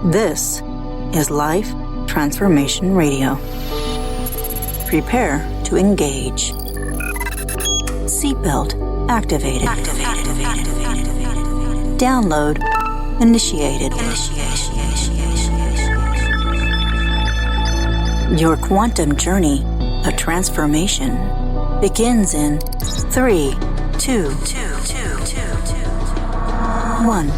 This is Life Transformation Radio. Prepare to engage. Seatbelt activated. Download initiated. Your quantum journey of transformation begins in 3, 2, 1.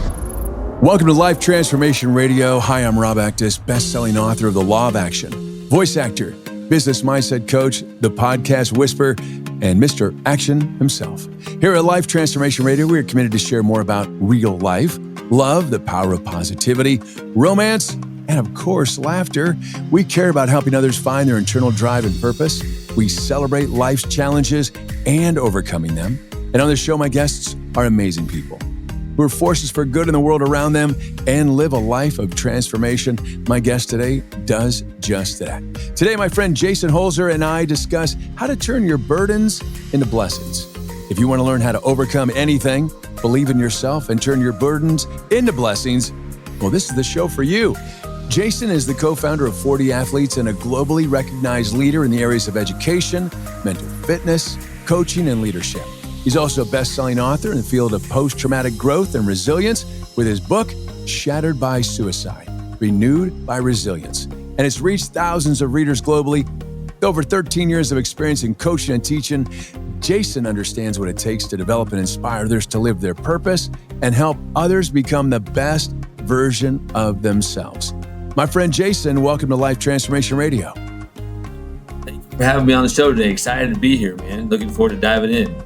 Welcome to Life Transformation Radio. Hi, I'm Rob Actis, best-selling author of The Law of Action, voice actor, business mindset coach, the podcast whisperer, and Mr. Action himself. Here at Life Transformation Radio, we are committed to share more about real life, love, the power of positivity, romance, and of course, laughter. We care about helping others find their internal drive and purpose. We celebrate life's challenges and overcoming them. And on this show, my guests are amazing people who are forces for good in the world around them and live a life of transformation. My guest today does just that. Today, my friend Jason Holzer and I discuss how to turn your burdens into blessings. If you want to learn how to overcome anything, believe in yourself, and turn your burdens into blessings, well, this is the show for you. Jason is the co-founder of 40 Athletes and a globally recognized leader in the areas of education, mental fitness, coaching, and leadership. He's also a best-selling author in the field of post-traumatic growth and resilience with his book, Shattered by Suicide, Renewed by Resilience. And it's reached thousands of readers globally. With over 13 years of experience in coaching and teaching, Jason understands what it takes to develop and inspire others to live their purpose and help others become the best version of themselves. My friend Jason, welcome to Life Transformation Radio. Thank you for having me on the show today. Excited to be here, man. Looking forward to diving in.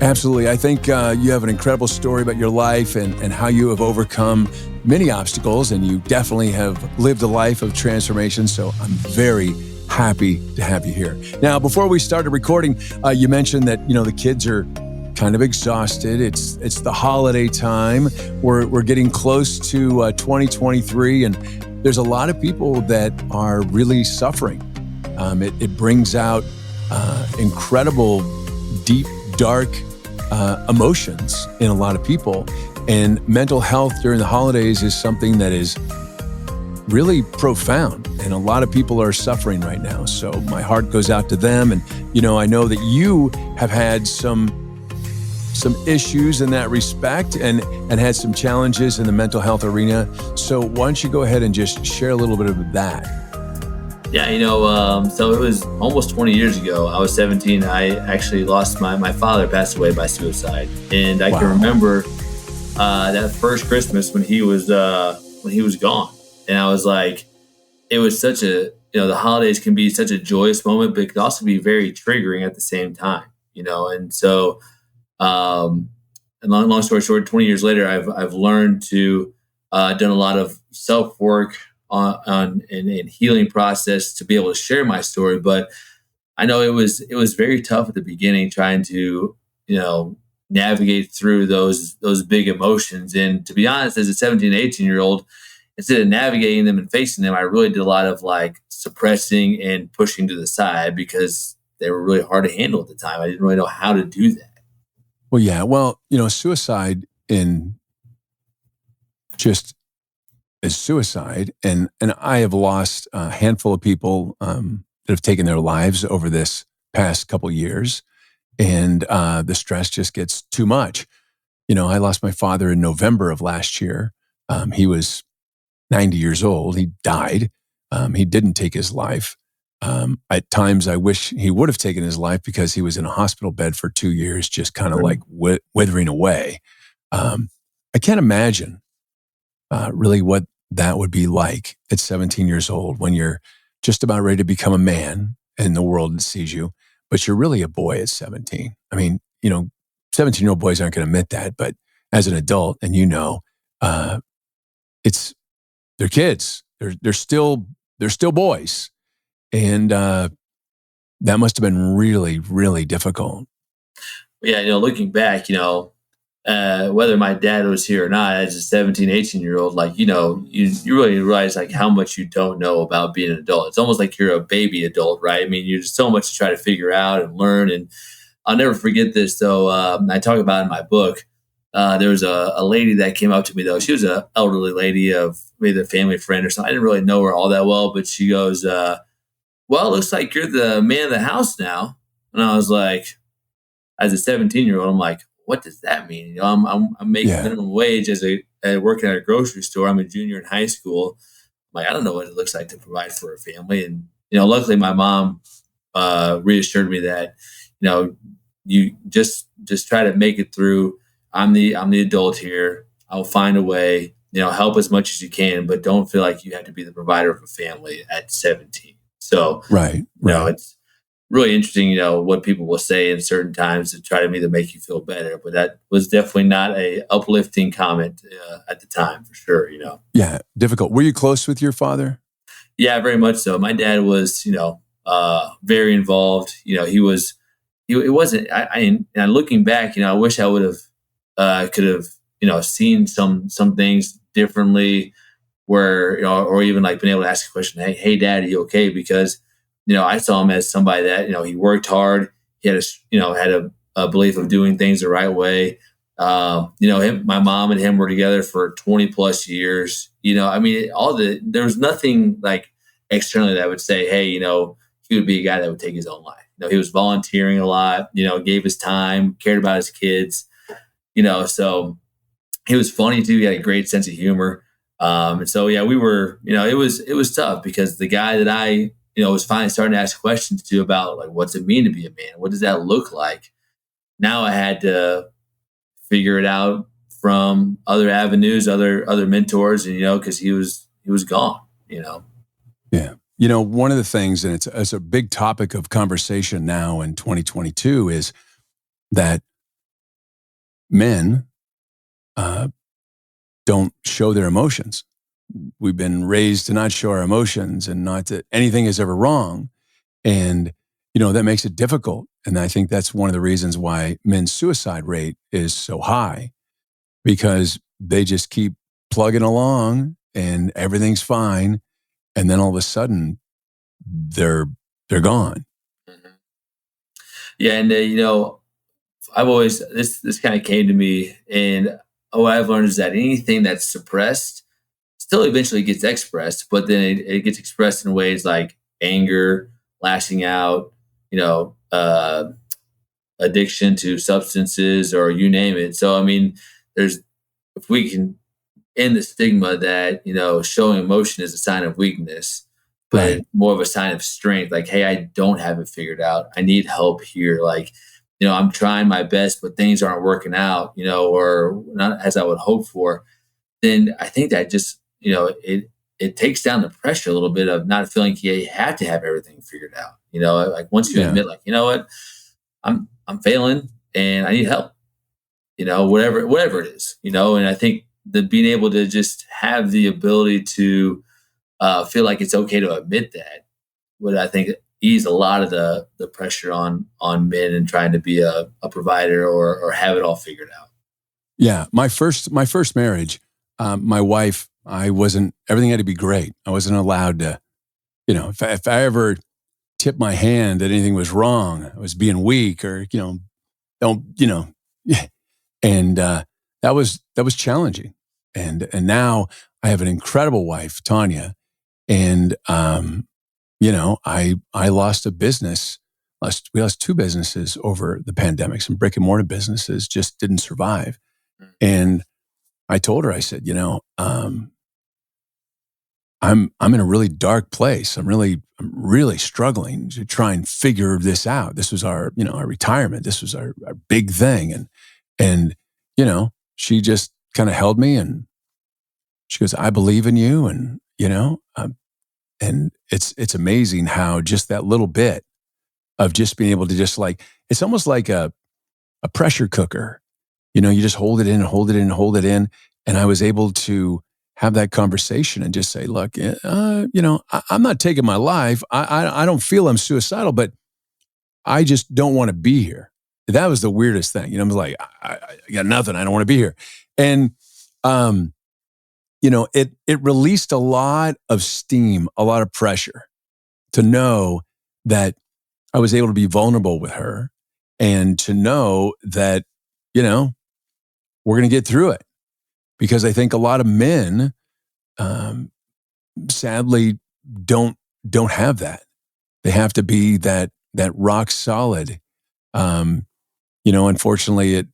Absolutely. I think you have an incredible story about your life and how you have overcome many obstacles, and you definitely have lived a life of transformation. So I'm very happy to have you here. Now, before we started recording, you mentioned that, the kids are kind of exhausted. It's the holiday time. We're getting close to 2023, and there's a lot of people that are really suffering. It brings out incredible, deep, dark emotions in a lot of people. And mental health during the holidays is something that is really profound. And a lot of people are suffering right now. So my heart goes out to them. And, I know that you have had some issues in that respect and had some challenges in the mental health arena. So why don't you go ahead and just share a little bit of that? Yeah, so it was almost 20 years ago. I was 17. I actually lost my father passed away by suicide. And I can remember that first Christmas when he was gone. And I was like, it was such a, the holidays can be such a joyous moment, but it could also be very triggering at the same time, And so, and long story short, 20 years later, I've learned to, done a lot of self-work on healing process to be able to share my story. But I know it was very tough at the beginning trying to, navigate through those big emotions. And to be honest, as a 17, 18-year-old, instead of navigating them and facing them, I really did a lot of suppressing and pushing to the side because they were really hard to handle at the time. I didn't really know how to do that. Well, yeah. Well, suicide is suicide. And I have lost a handful of people that have taken their lives over this past couple of years. And the stress just gets too much. I lost my father in November of last year. He was 90 years old. He died. He didn't take his life. At times, I wish he would have taken his life because he was in a hospital bed for 2 years, just kind of withering away. I can't imagine really what that would be like at 17 years old when you're just about ready to become a man and the world sees you, but you're really a boy at 17. I mean, 17-year-old boys aren't going to admit that, but as an adult, and they're kids. They're still boys. And that must have been really, really difficult. Yeah, looking back, whether my dad was here or not, as a 17, 18-year-old, you really realize how much you don't know about being an adult. It's almost like you're a baby adult, right? I mean, there's so much to try to figure out and learn. And I'll never forget this, though. I talk about in my book, there was a lady that came up to me though. She was an elderly lady of maybe a family friend or something. I didn't really know her all that well, but she goes, "Well, it looks like you're the man of the house now." And I was like, as a 17-year-old, I'm like, "What does that mean?" I'm making Yeah. minimum wage working at a grocery store. I'm a junior in high school. I'm like, I don't know what it looks like to provide for a family. And luckily, my mom reassured me that you just try to make it through. I'm the adult here. I'll find a way. Help as much as you can, but don't feel like you have to be the provider of a family at 17. So Right. Right. it's really interesting, what people will say in certain times to try to either make you feel better. But that was definitely not a uplifting comment at the time, for sure. Yeah. Difficult. Were you close with your father? Yeah, very much so. My dad was, very involved. He was. It wasn't. And looking back, I wish I would have, could have, seen some things differently, where or even like been able to ask a question, hey, Dad, are you okay? Because I saw him as somebody that he worked hard. He had a belief of doing things the right way. My mom and him were together for 20 plus years. I mean, there was nothing like externally that would say, hey, he would be a guy that would take his own life. He was volunteering a lot, gave his time, cared about his kids, so he was funny too. He had a great sense of humor. And so, yeah, we were, it was tough because the guy that I, was finally starting to ask questions to about like, what's it mean to be a man? What does that look like? Now I had to figure it out from other avenues, other mentors, and because he was gone. Yeah. One of the things, and it's a big topic of conversation now in 2022, is that men don't show their emotions. We've been raised to not show our emotions and not that anything is ever wrong. And, that makes it difficult. And I think that's one of the reasons why men's suicide rate is so high, because they just keep plugging along and everything's fine. And then all of a sudden they're gone. Mhm. Yeah, and I've always this kind of came to me, and what I've learned is that anything that's suppressed still eventually gets expressed, but then it gets expressed in ways like anger, lashing out, you know, uh, addiction to substances, or you name it. So I mean, there's if we can end the stigma that showing emotion is a sign of weakness, but Right. more of a sign of strength. Like, hey, I don't have it figured out. I need help here. Like, I'm trying my best, but things aren't working out. Or not as I would hope for. Then I think that just it takes down the pressure a little bit of not feeling like you have to have everything figured out. Like once you Yeah. admit, like, what, I'm failing and I need help. Whatever it is. And I think that being able to just have the ability to feel like it's okay to admit that would, I think, ease a lot of the pressure on men and trying to be a provider or have it all figured out. Yeah. My first marriage, my wife, everything had to be great. I wasn't allowed to, if I ever tipped my hand that anything was wrong, I was being weak or, don't, and that was challenging. And now I have an incredible wife, Tanya, and I lost a business. We lost two businesses over the pandemic. Some brick and mortar businesses just didn't survive. And I told her, I said, I'm in a really dark place. I'm really struggling to try and figure this out. This was our retirement. This was our big thing. And she just kind of held me and she goes, I believe in you. And it's amazing how just that little bit of just being able to just like, it's almost like a pressure cooker. You just hold it in and hold it in and hold it in. And I was able to have that conversation and just say, look, I'm not taking my life. I don't feel I'm suicidal, but I just don't want to be here. That was the weirdest thing. I was like, I got nothing. I don't want to be here. And, it released a lot of steam, a lot of pressure to know that I was able to be vulnerable with her and to know that, we're going to get through it. Because I think a lot of men, sadly, don't have that. They have to be that rock solid. Unfortunately,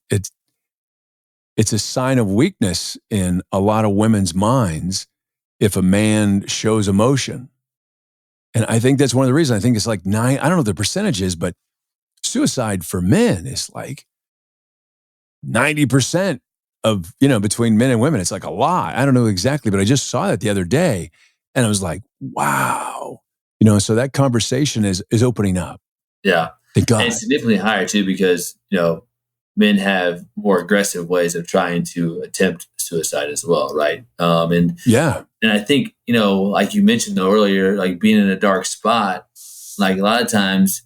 it's a sign of weakness in a lot of women's minds if a man shows emotion. And I think that's one of the reasons. I think it's like 9, I don't know what the percentage is, but suicide for men is like 90% of, between men and women. It's like a lot. I don't know exactly, but I just saw that the other day and I was like, wow. So that conversation is opening up. Yeah. Thank God. And it's significantly higher too, because, men have more aggressive ways of trying to attempt suicide as well. Right. And I think, like you mentioned though earlier, like being in a dark spot, like a lot of times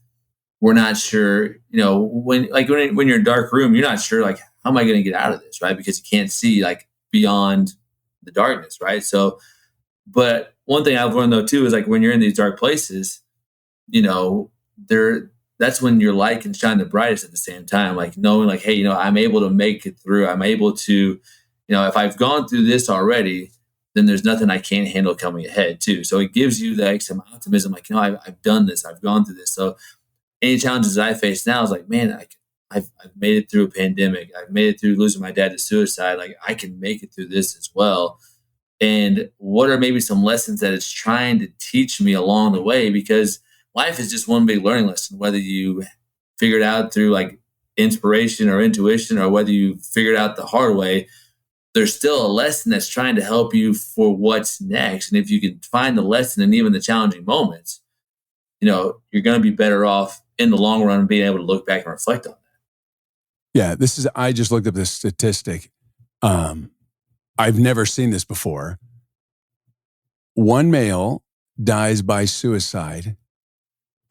we're not sure, when you're in a dark room, you're not sure, like, how am I going to get out of this? Right. Because you can't see like beyond the darkness. Right. So, but one thing I've learned though too, is like when you're in these dark places, that's when your light can shine the brightest at the same time. Like knowing like, hey, I'm able to make it through. I'm able to, if I've gone through this already, then there's nothing I can't handle coming ahead too. So it gives you like some optimism, like, I've done this, I've gone through this. So any challenges that I face now is like, man, I've made it through a pandemic. I've made it through losing my dad to suicide. Like I can make it through this as well. And what are maybe some lessons that it's trying to teach me along the way? Because life is just one big learning lesson, whether you figure it out through like inspiration or intuition, or whether you figure it out the hard way, there's still a lesson that's trying to help you for what's next. And if you can find the lesson in even the challenging moments, you're going to be better off in the long run being able to look back and reflect on that. Yeah, I just looked up this statistic. I've never seen this before. One male dies by suicide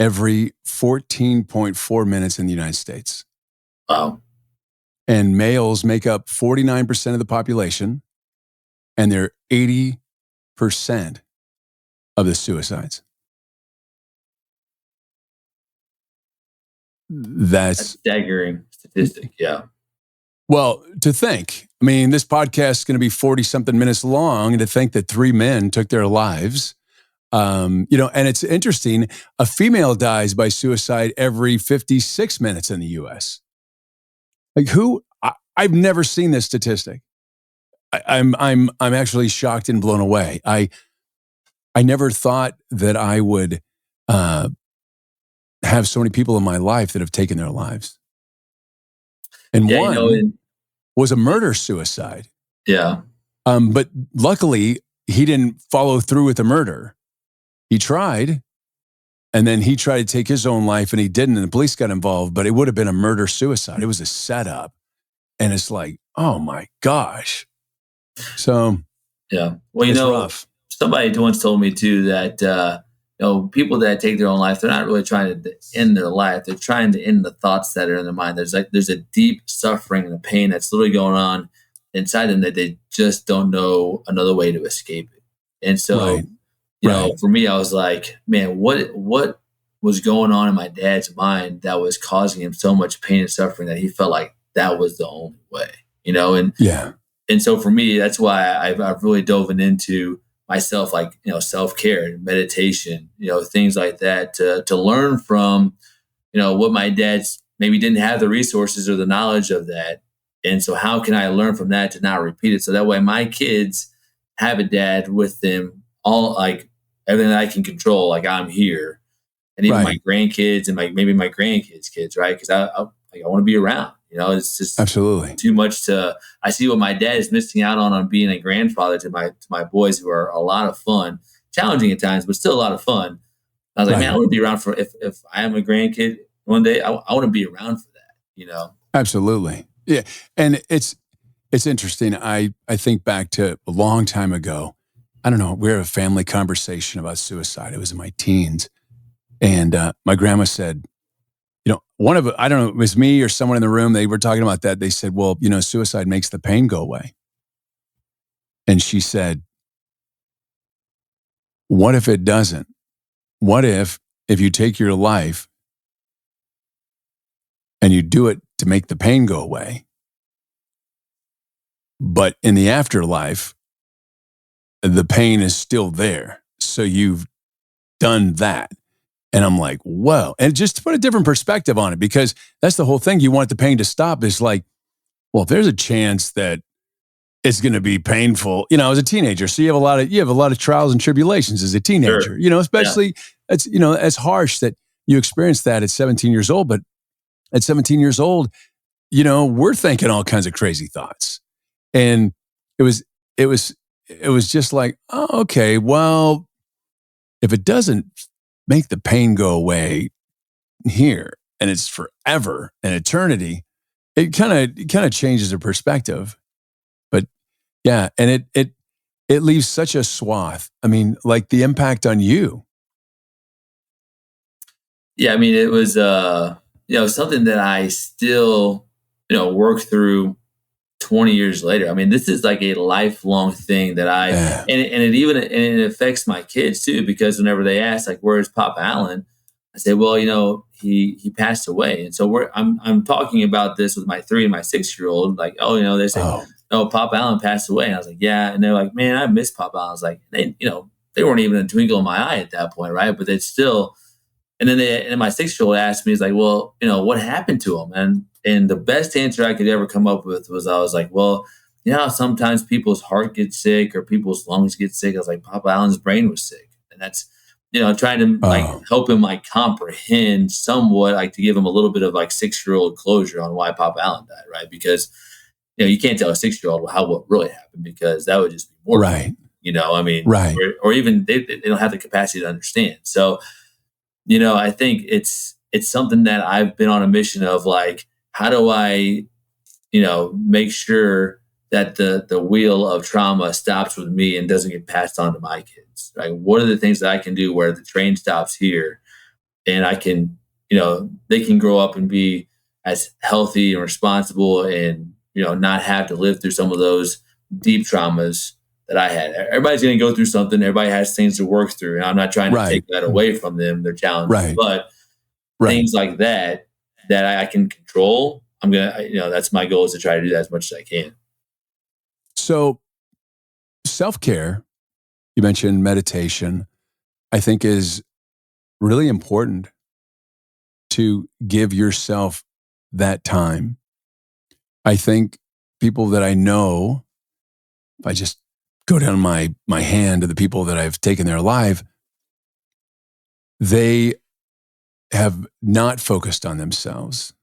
every 14.4 minutes in the United States. Wow. And males make up 49% of the population, and they're 80% of the suicides. That's a staggering statistic. Yeah. Well, to think, this podcast is going to be 40-something minutes long, and to think that 3 men took their lives. And it's interesting, a female dies by suicide every 56 minutes in the U.S. Like I've never seen this statistic. I'm actually shocked and blown away. I never thought that I would have so many people in my life that have taken their lives. And one was a murder suicide. Yeah. But luckily he didn't follow through with the murder. He tried, and then he tried to take his own life, and he didn't, and the police got involved, but it would have been a murder-suicide. It was a setup, and it's like, oh my gosh. So, yeah. Well, rough. Somebody once told me too that, people that take their own life, they're not really trying to end their life. They're trying to end the thoughts that are in their mind. There's a deep suffering and a pain that's literally going on inside them that they just don't know another way to escape it. And so, for me, I was like, man, what was going on in my dad's mind that was causing him so much pain and suffering that he felt like that was the only way, And so for me, that's why I've really dove into myself, like, self-care, meditation, things like that to learn from, what my dad's maybe didn't have the resources or the knowledge of that. And so how can I learn from that to not repeat it? So that way my kids have a dad with them, all like everything that I can control, like I'm here, and even my grandkids and maybe my grandkids' kids, right? Because I want to be around. It's just absolutely too much I see what my dad is missing out on being a grandfather to my boys, who are a lot of fun, challenging at times, but still a lot of fun. I was like, man, I want to be around for if I am a grandkid one day, I want to be around for that. Absolutely, yeah. And it's interesting. I think back to a long time ago. I don't know. We had a family conversation about suicide. It was in my teens, and my grandma said, I don't know, it was me or someone in the room, they were talking about that. They said, well, suicide makes the pain go away. And she said, what if it doesn't? What if you take your life and you do it to make the pain go away, But in the afterlife, the pain is still there. So you've done that. And I'm like, whoa. And just to put a different perspective on it, because that's the whole thing. You want the pain to stop. Is like, well, if there's a chance that it's going to be painful, as a teenager. So you have a lot of trials and tribulations as a teenager, Sure. especially it's, it's harsh that you experience that at 17 years old. But at 17 years old, we're thinking all kinds of crazy thoughts. And it was just like, oh, okay, well, if it doesn't make the pain go away here and it's forever and eternity, it kind of changes the perspective. But yeah, and it leaves such a swath. I mean, like the impact on you. Yeah, I mean, it was something that I still work through 20 years later. I mean, this is like a lifelong thing that and it affects my kids too, because whenever they ask like, where's Papa Allen? I say, well, he passed away. And so I'm talking about this with my 3 and my 6-year-old, like, they say, oh, Papa Allen passed away. And I was like, yeah. And they're like, man, I miss Papa Allen. I was like, they weren't even a twinkle in my eye at that point. Right. But they still, and then my 6-year-old asked me, he's like, well, what happened to him? And the best answer I could ever come up with was, I was like, well, sometimes people's heart gets sick or people's lungs get sick. I was like, Papa Allen's brain was sick. And that's, trying to help him comprehend somewhat, like to give him a little bit of 6-year-old closure on why Papa Allen died. Right. Because, you can't tell a 6-year-old what really happened, because that would just be more. Right. I mean, right. Or even they don't have the capacity to understand. So, I think it's something that I've been on a mission of, like, how do I, make sure that the wheel of trauma stops with me and doesn't get passed on to my kids? Like, what are the things that I can do where the train stops here and I can, they can grow up and be as healthy and responsible and, not have to live through some of those deep traumas that I had. Everybody's going to go through something. Everybody has things to work through. And I'm not trying to take that away from them, their challenges, but things like that I can control, I'm going to, that's my goal, is to try to do that as much as I can. So self-care, you mentioned meditation, I think is really important to give yourself that time. I think people that I know, if I just go down my hand to the people that I've taken their life, they have not focused on themselves.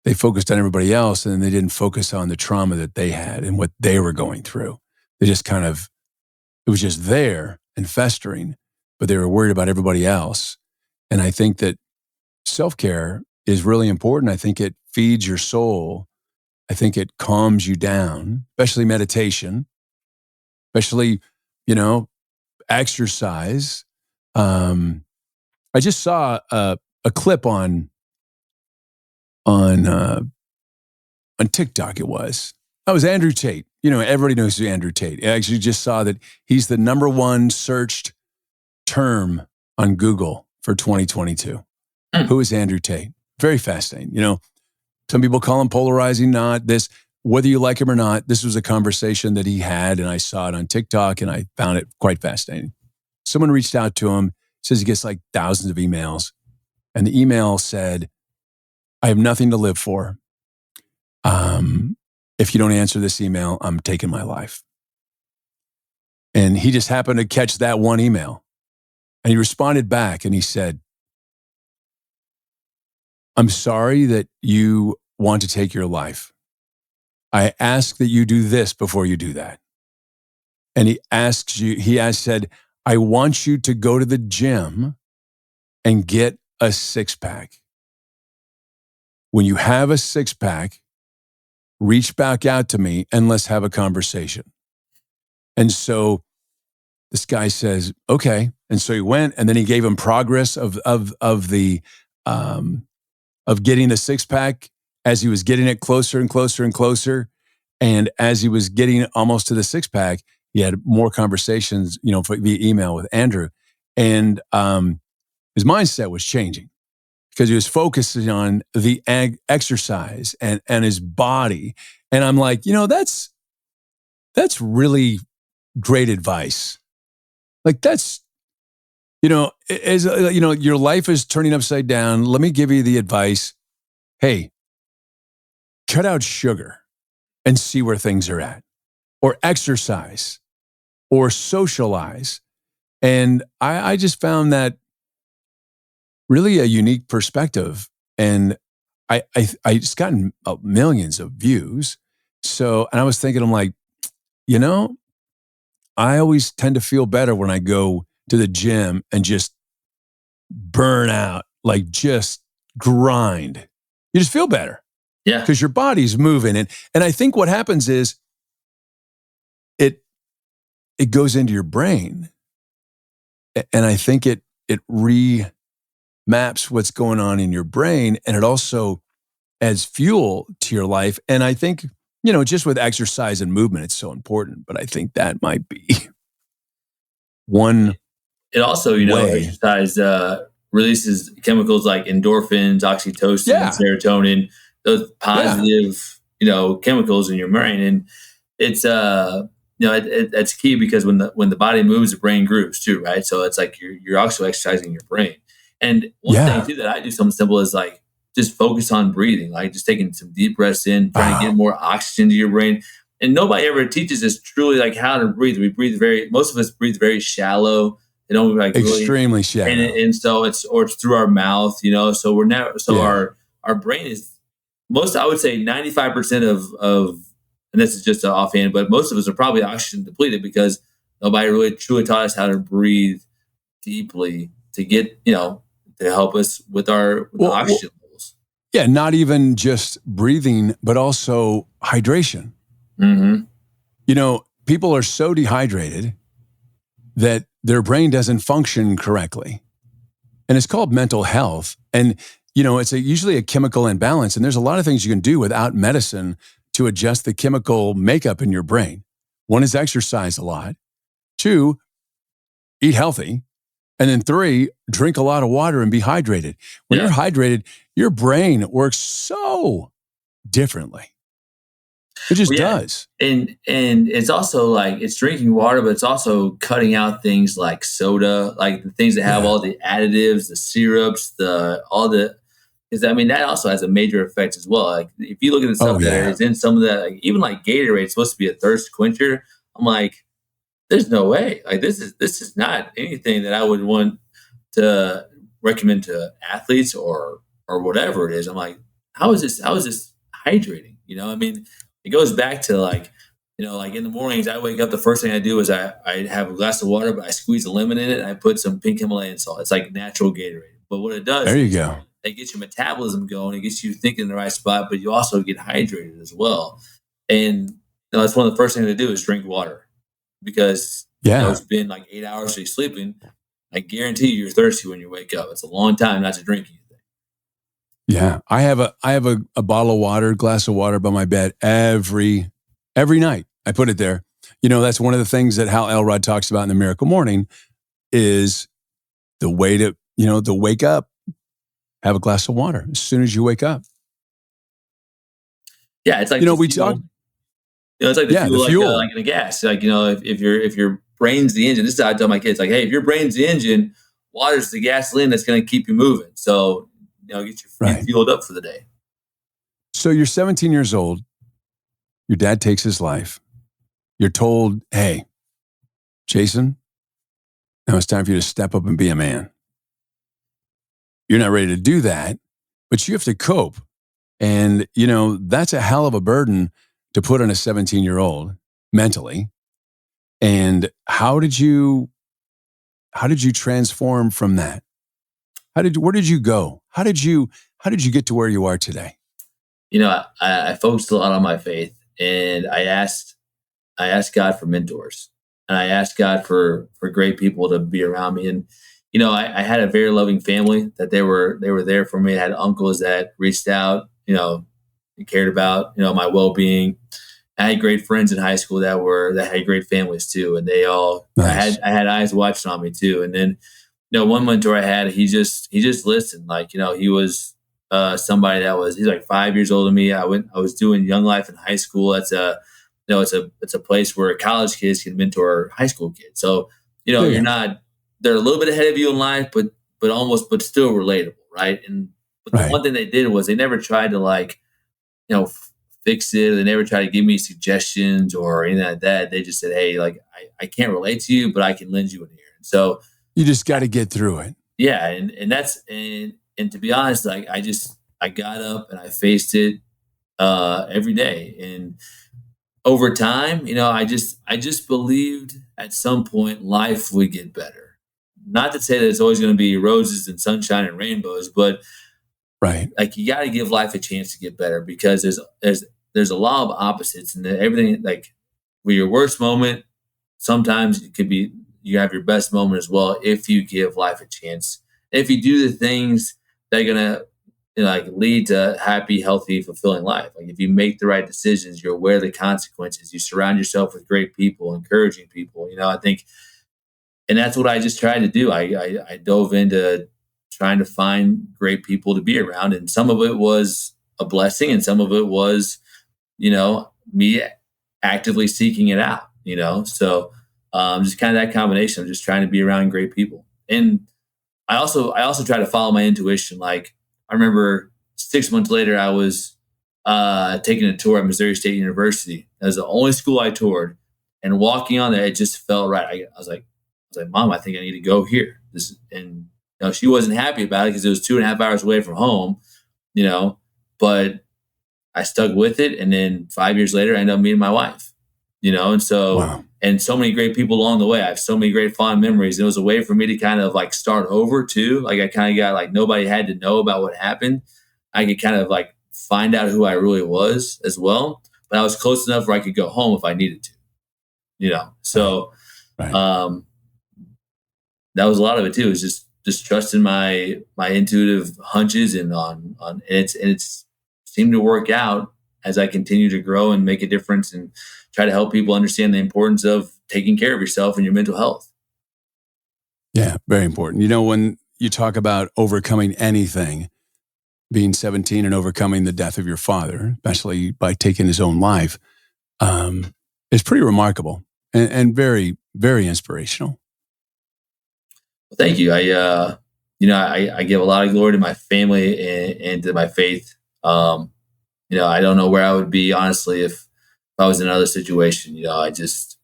They focused on everybody else, and they didn't focus on the trauma that they had and what they were going through. They just it was just there and festering, but they were worried about everybody else. And I think that self-care is really important. I think it feeds your soul. I think it calms you down, especially meditation, especially, exercise. I just saw a clip on TikTok. That was Andrew Tate. Everybody knows who Andrew Tate. I actually just saw that he's the number one searched term on Google for 2022. Who is Andrew Tate? Very fascinating. Some people call him polarizing, not this. Whether you like him or not, this was a conversation that he had, and I saw it on TikTok, and I found it quite fascinating. Someone reached out to him, says he gets thousands of emails, and the email said, I have nothing to live for. If you don't answer this email, I'm taking my life. And he just happened to catch that one email. And he responded back and he said, I'm sorry that you want to take your life. I ask that you do this before you do that. And he said, I want you to go to the gym and get a 6-pack. When you have a 6-pack, reach back out to me and let's have a conversation. And so this guy says, okay. And so he went, and then he gave him progress of getting the 6-pack as he was getting it closer and closer and closer. And as he was getting almost to the 6-pack, he had more conversations, via email with Andrew. And his mindset was changing because he was focusing on the exercise and his body. And I'm like, that's That's really great advice. Like that's, as your life is turning upside down. Let me give you the advice. Hey, cut out sugar and see where things are at, or exercise, or socialize. And I just found that really a unique perspective. And I just gotten millions of views. So, and I was thinking, I'm like, I always tend to feel better when I go to the gym and just burn out, like just grind. You just feel better. Yeah. Because your body's moving. And I think what happens is it goes into your brain. And I think it remaps what's going on in your brain. And it also adds fuel to your life. And I think, just with exercise and movement, it's so important. But I think that might be one. It also, exercise releases chemicals like endorphins, oxytocin, serotonin, those positive, chemicals in your brain. And it's, that's key because when the body moves, the brain grooves too, right? So it's like you're also exercising your brain. And one thing too that I do something simple is like just focus on breathing, like just taking some deep breaths in, trying to get more oxygen to your brain. And nobody ever teaches us truly like how to breathe. We breathe most of us breathe very shallow. They don't like extremely really, shallow. And so it's through our mouth, so we're never, our brain is I would say 95% of, and this is just offhand, but most of us are probably oxygen depleted because nobody really truly taught us how to breathe deeply to get, to help us with the oxygen levels. Yeah. Not even just breathing, but also hydration. Mm-hmm. People are so dehydrated that their brain doesn't function correctly. And it's called mental health. And, it's usually a chemical imbalance. And there's a lot of things you can do without medicine to adjust the chemical makeup in your brain. One is exercise a lot. 2, eat healthy. And then 3, drink a lot of water and be hydrated. When you're hydrated, your brain works so differently. It just does. And it's also like it's drinking water, but it's also cutting out things like soda, like the things that have all the additives, the syrups, because that also has a major effect as well. Like if you look at the stuff that is in some of that, like even like Gatorade, it's supposed to be a thirst quencher. I'm like, there's no way. Like this is not anything that I would want to recommend to athletes or whatever it is. I'm like, how is this hydrating? It goes back to like in the mornings I wake up, the first thing I do is I have a glass of water, but I squeeze a lemon in it and I put some pink Himalayan salt. It's like natural Gatorade. But what it does, there you go. It gets your metabolism going. It gets you thinking in the right spot, but you also get hydrated as well. And that's one of the first things to do is drink water because it's been like 8 hours you're sleeping. I guarantee you're thirsty when you wake up. It's a long time not to drink anything. Yeah, I have a bottle of water, glass of water by my bed every night. I put it there. That's one of the things that Hal Elrod talks about in the Miracle Morning is the way to wake up. Have a glass of water as soon as you wake up. Yeah, it's like we talk. It's like the fuel, like in a gas. Like if your brain's the engine. This is how I tell my kids. Like, hey, if your brain's the engine, water's the gasoline that's going to keep you moving. So get your fueled up for the day. So you're 17 years old. Your dad takes his life. You're told, hey, Jason, now it's time for you to step up and be a man. You're not ready to do that, but you have to cope. And, that's a hell of a burden to put on a 17-year-old mentally. And how did you transform from that? Where did you go? How did you get to where you are today? I focused a lot on my faith, and I asked God for mentors, and I asked God for great people to be around me. And, I had a very loving family that they were there for me. I had uncles that reached out, and cared about, my well-being. I had great friends in high school that had great families too. And they all, nice. I had eyes watching on me too. And then, one mentor I had, he just listened. Like, he was somebody he's like 5 years older than me. I was doing Young Life in high school. That's it's a place where college kids can mentor high school kids. So, There you you're go. not, they're a little bit ahead of you in life, but still relatable. Right. But the Right. one thing they did was they never tried to like, fix it. They never tried to give me suggestions or anything like that. They just said, hey, like, I can't relate to you, but I can lend you an ear. And so, You just got to get through it. yeah. And to be honest, like, I got up and I faced it, every day. And over time, I just believed at some point life would get better. Not to say that it's always going to be roses and sunshine and rainbows, but Right. like you got to give life a chance to get better because there's a law of opposites and everything. Like with your worst moment, sometimes it could be you have your best moment as well if you give life a chance. If you do the things that are gonna like lead to happy, healthy, fulfilling life. Like if you make the right decisions, you're aware of the consequences. You surround yourself with great people, encouraging people. I think, and that's what I just tried to do. I dove into trying to find great people to be around, and some of it was a blessing, and some of it was, me actively seeking it out. So just kind of that combination of just trying to be around great people, and I also try to follow my intuition. Like I remember 6 months later, I was taking a tour at Missouri State University. That was the only school I toured, and walking on there, it just felt right. I was like, Mom, I think I need to go here. And she wasn't happy about it because it was 2.5 hours away from home. But I stuck with it, and then 5 years later, I ended up meeting my wife. And so Wow. and so many great people along the way. I have so many great fond memories. It was a way for me to kind of like start over too. Like I kind of got like nobody had to know about what happened. I could kind of like find out who I really was as well. But I was close enough where I could go home if I needed to. So Right. that was a lot of it too. Is just trusting my intuitive hunches and on it's seemed to work out as I continue to grow and make a difference and try to help people understand the importance of taking care of yourself and your mental health. Yeah, very important. When you talk about overcoming anything, being 17 and overcoming the death of your father, especially by taking his own life, is pretty remarkable and very, very inspirational. Well, thank you. I give a lot of glory to my family and to my faith. I don't know where I would be honestly if I was in another situation. You just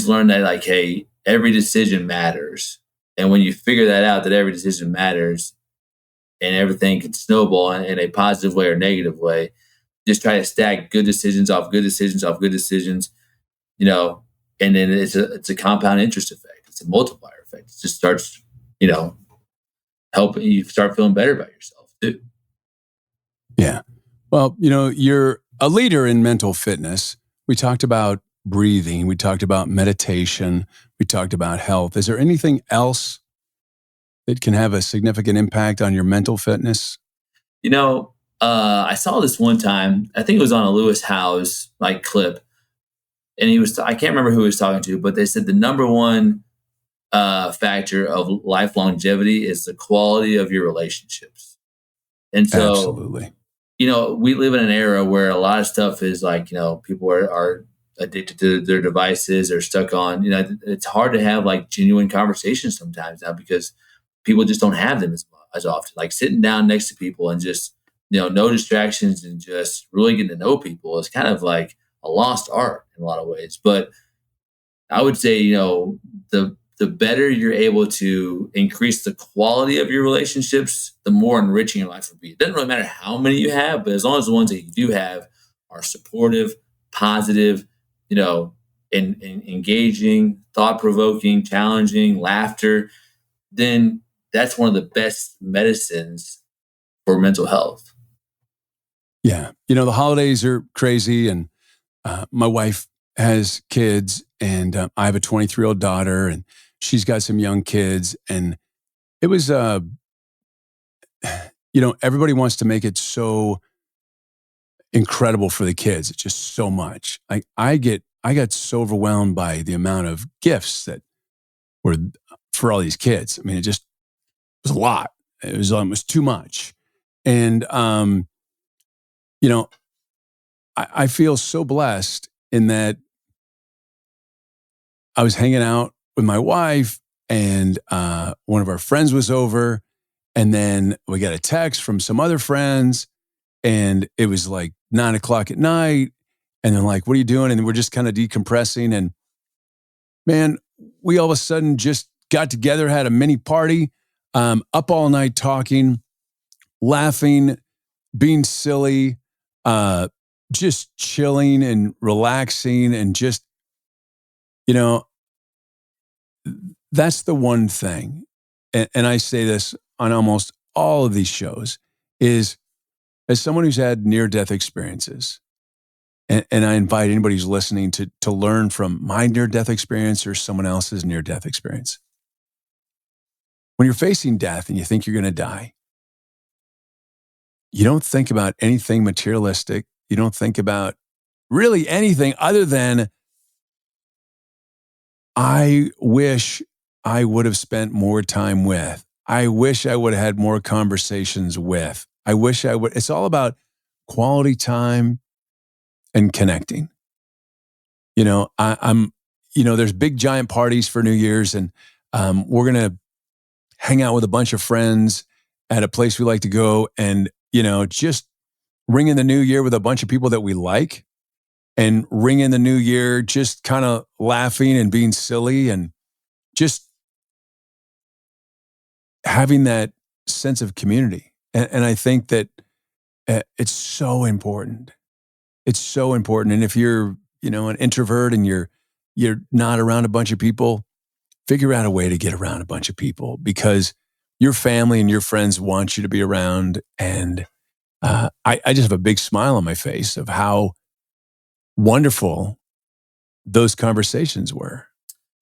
learn that like, hey, every decision matters, and when you figure that out, that every decision matters, and everything can snowball in a positive way or negative way. Just try to stack good decisions off good decisions off good decisions, and then it's a compound interest effect. It's a multiplier effect. It just starts, helping you start feeling better about yourself too. Yeah. Well, you're a leader in mental fitness. We talked about breathing. We talked about meditation. We talked about health. Is there anything else that can have a significant impact on your mental fitness? I saw this one time. I think it was on a Lewis Howes like clip, and I can't remember who he was talking to, but they said the number one factor of life longevity is the quality of your relationships. And so, Absolutely. we live in an era where a lot of stuff is like, people are addicted to their devices or stuck on, it's hard to have like genuine conversations sometimes now because people just don't have them as often. Like sitting down next to people and just, no distractions and just really getting to know people is kind of like a lost art in a lot of ways. But I would say, the better you're able to increase the quality of your relationships, the more enriching your life will be. It doesn't really matter how many you have, but as long as the ones that you do have are supportive, positive, and engaging, thought-provoking, challenging, laughter, then that's one of the best medicines for mental health. Yeah. The holidays are crazy, and my wife has kids, and I have a 23-year-old daughter, and she's got some young kids. And it was, everybody wants to make it so incredible for the kids. It's just so much. I got so overwhelmed by the amount of gifts that were for all these kids. I mean, it just was a lot. It was almost too much. And, I feel so blessed in that I was hanging out with my wife and one of our friends was over. And then we got a text from some other friends and it was like 9:00 at night. And they're like, what are you doing? And we're just kind of decompressing. And man, we all of a sudden just got together, had a mini party, up all night talking, laughing, being silly, just chilling and relaxing and just, you know, that's the one thing. And I say this on almost all of these shows is as someone who's had near-death experiences, and I invite anybody who's listening to learn from my near-death experience or someone else's near-death experience. When you're facing death and you think you're going to die, you don't think about anything materialistic. You don't think about really anything other than, I wish I would have spent more time with. I wish I would have had more conversations with. I wish I would. It's all about quality time and connecting. I'm there's big giant parties for New Year's and we're going to hang out with a bunch of friends at a place we like to go and, just ring in the new year with a bunch of people that we like and ring in the new year just kind of laughing and being silly and just having that sense of community. And I think that it's so important. It's so important. And if you're, an introvert and you're not around a bunch of people, figure out a way to get around a bunch of people because your family and your friends want you to be around. And I just have a big smile on my face of how wonderful those conversations were.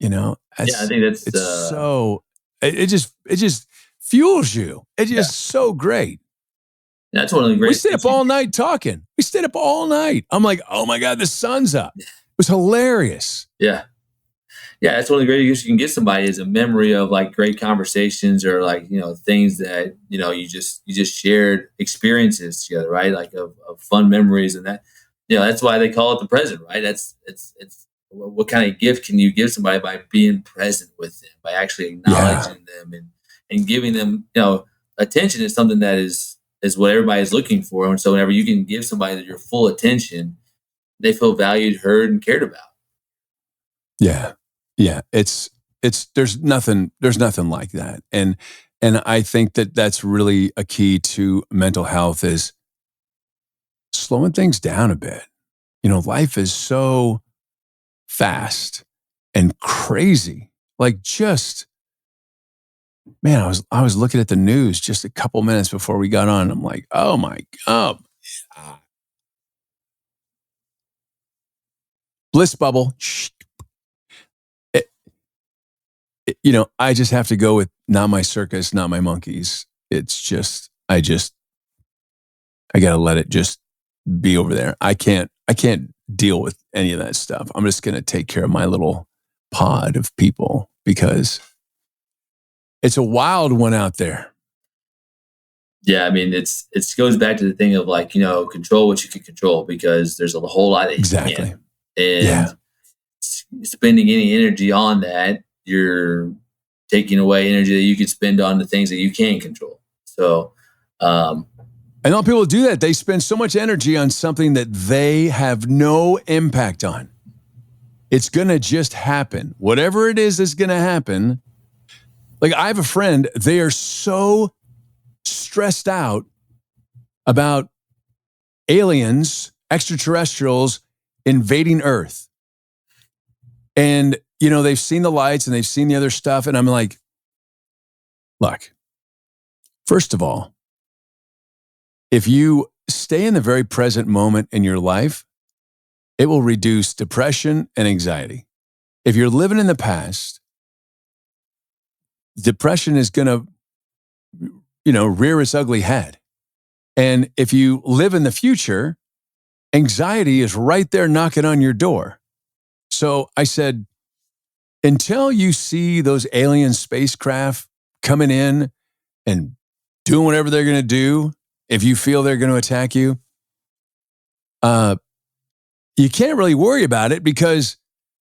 I think that's it's so it just fuels you. It's just so great. That's one of the great. We stayed up all night talking. We stayed up all night. I'm like, oh my God, the sun's up. It was hilarious. Yeah. Yeah, that's one of the greatest you can get somebody is a memory of like great conversations or like, things that, you just shared experiences together, right? Like of fun memories and that, that's why they call it the present, right? It's what kind of gift can you give somebody by being present with them, by actually acknowledging them and giving them, attention is something that is what everybody is looking for. And so whenever you can give somebody your full attention, they feel valued, heard, and cared about. Yeah. Yeah. It's there's nothing like that. And I think that that's really a key to mental health is slowing things down a bit. Life is so fast and crazy. Like just, man, I was looking at the news just a couple minutes before we got on. I'm like, oh my God. Bliss bubble. I just have to go with not my circus, not my monkeys. It's just, I got to let it just be over there. I can't deal with any of that stuff. I'm just going to take care of my little pod of people because it's a wild one out there. Yeah. I mean, it goes back to the thing of like, control what you can control because there's a whole lot that you can't. And spending any energy on that, you're taking away energy that you could spend on the things that you can control. So, and all people do that. They spend so much energy on something that they have no impact on. It's going to just happen. Whatever it is going to happen. Like I have a friend, they are so stressed out about aliens, extraterrestrials invading Earth. And, they've seen the lights and they've seen the other stuff. And I'm like, look, first of all, if you stay in the very present moment in your life, it will reduce depression and anxiety. If you're living in the past, depression is going to, rear its ugly head. And if you live in the future, anxiety is right there knocking on your door. So I said, until you see those alien spacecraft coming in and doing whatever they're going to do, if you feel they're going to attack you, you can't really worry about it because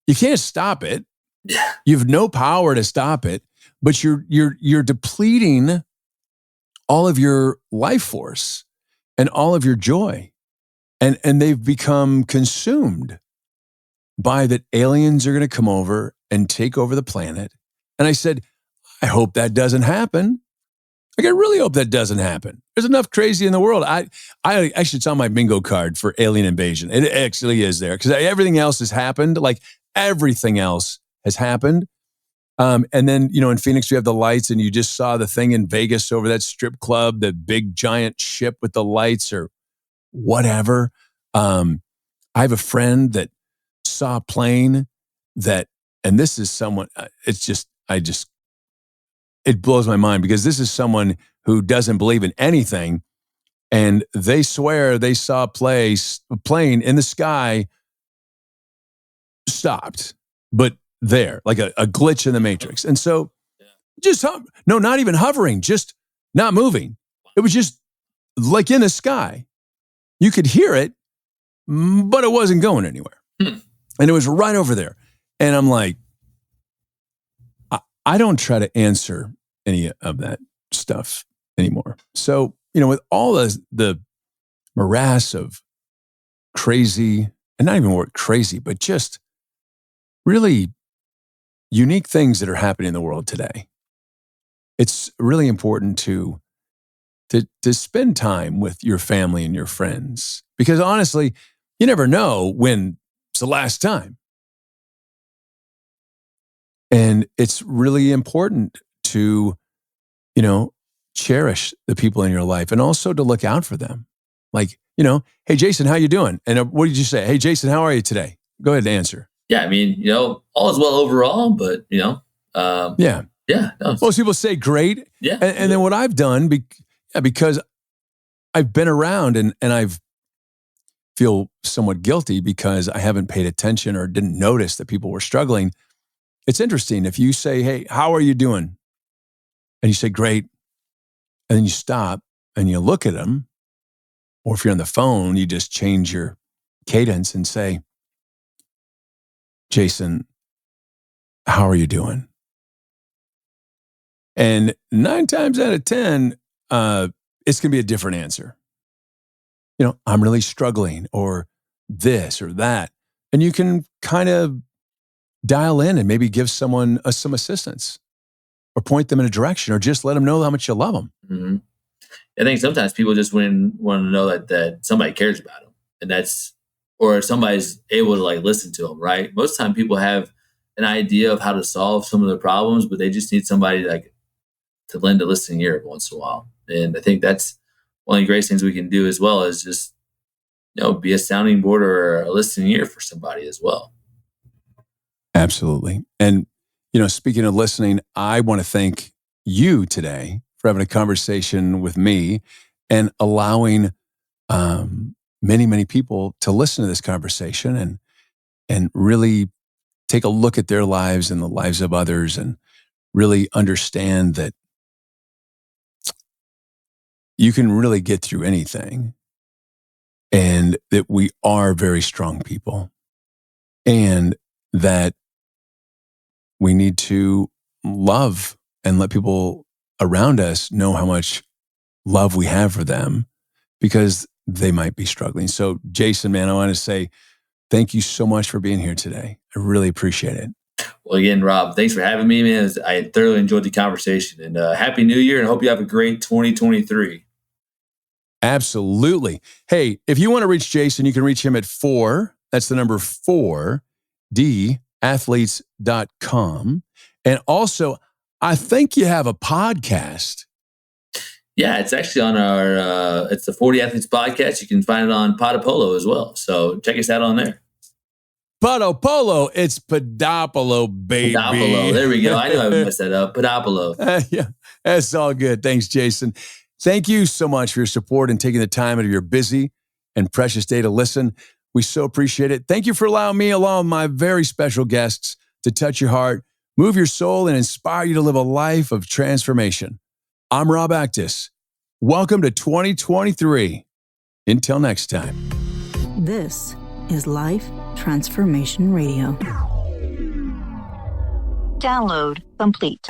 you can't stop it. Yeah. You have no power to stop it, but you're depleting all of your life force and all of your joy. And they've become consumed by that aliens are going to come over and take over the planet. And I said, I hope that doesn't happen. Like, I really hope that doesn't happen. There's enough crazy in the world. I actually, it's on my bingo card for alien invasion. It actually is there because everything else has happened. Like, everything else has happened. And then, in Phoenix, we have the lights, and you just saw the thing in Vegas over that strip club, the big giant ship with the lights or whatever. I have a friend that saw a plane that, and this is someone, it blows my mind because this is someone who doesn't believe in anything. And they swear they saw a plane in the sky stopped, but there, like a glitch in the matrix. And so not even hovering, just not moving. It was just like in the sky. You could hear it, but it wasn't going anywhere. And it was right over there. And I'm like, I don't try to answer any of that stuff anymore. So, with all the morass of crazy, and not even word crazy, but just really unique things that are happening in the world today, it's really important to spend time with your family and your friends. Because honestly, you never know when it's the last time. And it's really important to, cherish the people in your life and also to look out for them. Like, hey, Jason, how you doing? And what did you say? Hey, Jason, how are you today? Go ahead and answer. Yeah, I mean, all is well overall, but, yeah. Yeah. No, most people say great. Yeah. And then what I've done, because I've been around and I've feel somewhat guilty because I haven't paid attention or didn't notice that people were struggling. It's interesting. If you say, hey, how are you doing? And you say, great. And then you stop and you look at them. Or if you're on the phone, you just change your cadence and say, Jason, how are you doing? And 9 times out of 10, it's going to be a different answer. I'm really struggling, or this or that. And you can kind of dial in and maybe give someone some assistance or point them in a direction or just let them know how much you love them. Mm-hmm. I think sometimes people just want to know that somebody cares about them, or somebody's able to listen to them, right? Most of the time people have an idea of how to solve some of their problems, but they just need somebody to lend a listening ear every once in a while. And I think that's one of the greatest things we can do as well, is just, be a sounding board or a listening ear for somebody as well. Absolutely. And, speaking of listening, I want to thank you today for having a conversation with me and allowing many, many people to listen to this conversation and really take a look at their lives and the lives of others and really understand that you can really get through anything and that we are very strong people and that we need to love and let people around us know how much love we have for them because they might be struggling. So, Jason, man, I want to say thank you so much for being here today. I really appreciate it. Well, again, Rob, thanks for having me, man. I thoroughly enjoyed the conversation, and Happy New Year, and I hope you have a great 2023. Absolutely. Hey, if you want to reach Jason, you can reach him at 4, that's the number 4, dathletes.com. And also, I think you have a podcast. Yeah, it's actually on it's the 40 Athletes podcast. You can find it on Podapolo as well. So check us out on there. Podapolo, it's Podapolo, baby. Podapolo, there we go. I know I messed that up. Podapolo. Yeah, that's all good. Thanks, Jason. Thank you so much for your support and taking the time out of your busy and precious day to listen. We so appreciate it. Thank you for allowing me, along with my very special guests, to touch your heart, move your soul, and inspire you to live a life of transformation. I'm Rob Actis. Welcome to 2023. Until next time. This is Life Transformation Radio. Download complete.